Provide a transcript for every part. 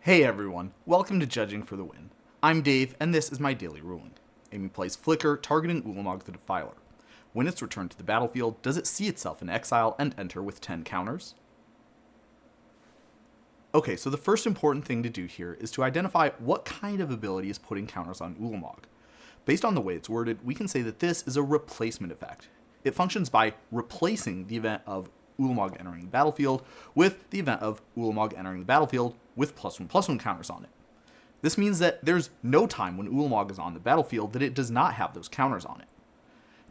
Hey everyone, welcome to Judging for the Win. I'm Dave, and this is my daily ruling. Amy plays Flicker, targeting Ulamog the Defiler. When it's returned to the battlefield, does it see itself in exile and enter with 10 counters? Okay, so the first important thing to do here is to identify what kind of ability is putting counters on Ulamog. Based on the way it's worded, we can say that this is a replacement effect. It functions by replacing the event of Ulamog entering the battlefield with the event of Ulamog entering the battlefield with +1/+1 counters on it. This means that there's no time when Ulamog is on the battlefield that it does not have those counters on it.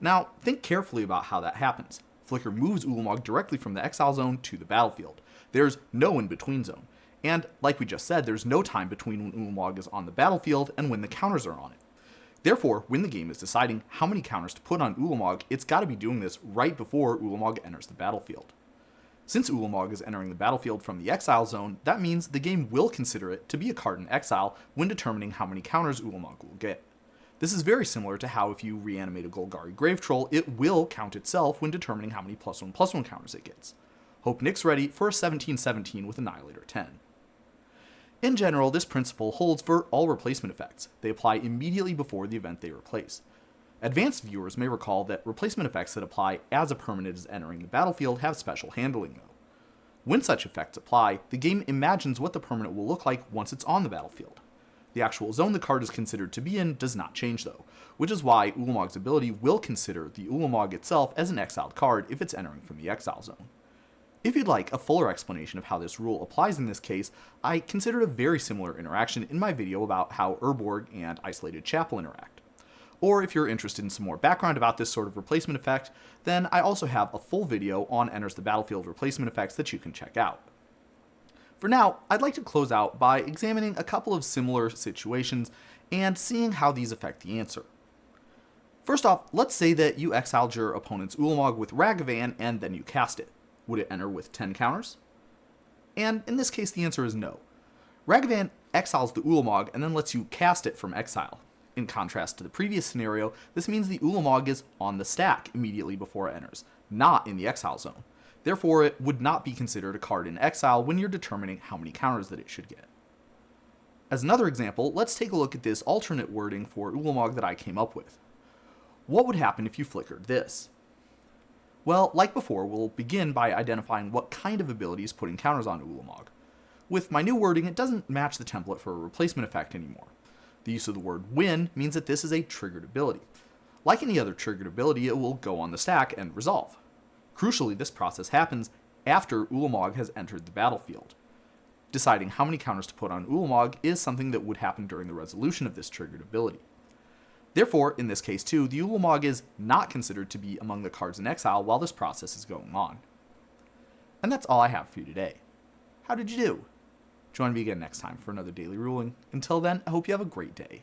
Now, think carefully about how that happens. Flicker moves Ulamog directly from the exile zone to the battlefield. There's no in-between zone. And like we just said, there's no time between when Ulamog is on the battlefield and when the counters are on it. Therefore, when the game is deciding how many counters to put on Ulamog, it's got to be doing this right before Ulamog enters the battlefield. Since Ulamog is entering the battlefield from the exile zone, that means the game will consider it to be a card in exile when determining how many counters Ulamog will get. This is very similar to how if you reanimate a Golgari Grave Troll, it will count itself when determining how many +1/+1 counters it gets. Hope Nick's ready for a 17/17 with Annihilator 10. In general, this principle holds for all replacement effects. They apply immediately before the event they replace. Advanced viewers may recall that replacement effects that apply as a permanent is entering the battlefield have special handling though. When such effects apply, the game imagines what the permanent will look like once it's on the battlefield. The actual zone the card is considered to be in does not change though, which is why Ulamog's ability will consider the Ulamog itself as an exiled card if it's entering from the exile zone. If you'd like a fuller explanation of how this rule applies in this case, I considered a very similar interaction in my video about how Urborg and Isolated Chapel interact. Or if you're interested in some more background about this sort of replacement effect, then I also have a full video on Enters the Battlefield replacement effects that you can check out. For now, I'd like to close out by examining a couple of similar situations and seeing how these affect the answer. First off, let's say that you exiled your opponent's Ulamog with Ragavan and then you cast it. Would it enter with 10 counters? And in this case, the answer is no. Ragavan exiles the Ulamog and then lets you cast it from exile. In contrast to the previous scenario, this means the Ulamog is on the stack immediately before it enters, not in the exile zone. Therefore, it would not be considered a card in exile when you're determining how many counters that it should get. As another example, let's take a look at this alternate wording for Ulamog that I came up with. What would happen if you flickered this? Well, like before, we'll begin by identifying what kind of ability is putting counters on Ulamog. With my new wording, it doesn't match the template for a replacement effect anymore. The use of the word win means that this is a triggered ability. Like any other triggered ability, it will go on the stack and resolve. Crucially, this process happens after Ulamog has entered the battlefield. Deciding how many counters to put on Ulamog is something that would happen during the resolution of this triggered ability. Therefore, in this case too, the Ulamog is not considered to be among the cards in exile while this process is going on. And that's all I have for you today. How did you do? Join me again next time for another daily ruling. Until then, I hope you have a great day.